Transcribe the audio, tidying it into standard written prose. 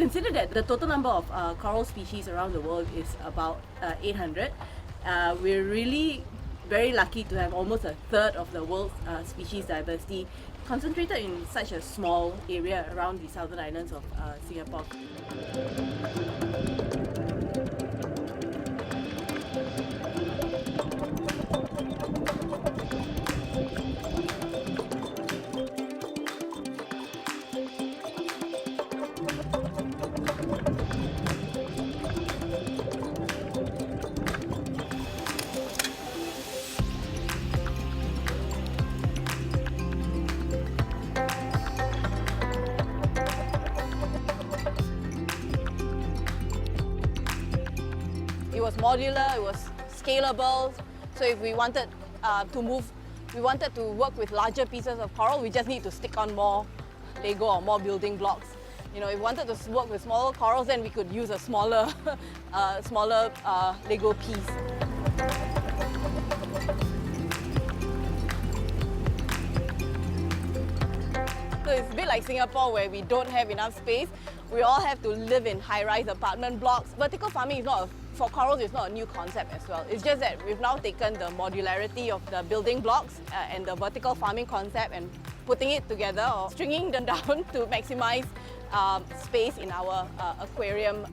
consider that the total number of coral species around the world is about 800. We're really very lucky to have almost a third of the world's species diversity concentrated in such a small area around the southern islands of Singapore. It was modular, it was scalable, so if we wanted we wanted to work with larger pieces of coral, we just need to stick on more Lego or more building blocks. You know, if we wanted to work with smaller corals, then we could use a smaller, Lego piece. So it's a bit like Singapore where we don't have enough space. We all have to live in high-rise apartment blocks. Vertical farming is not, for corals, it's not a new concept as well. It's just that we've now taken the modularity of the building blocks and the vertical farming concept and putting it together or stringing them down to maximize space in our aquarium.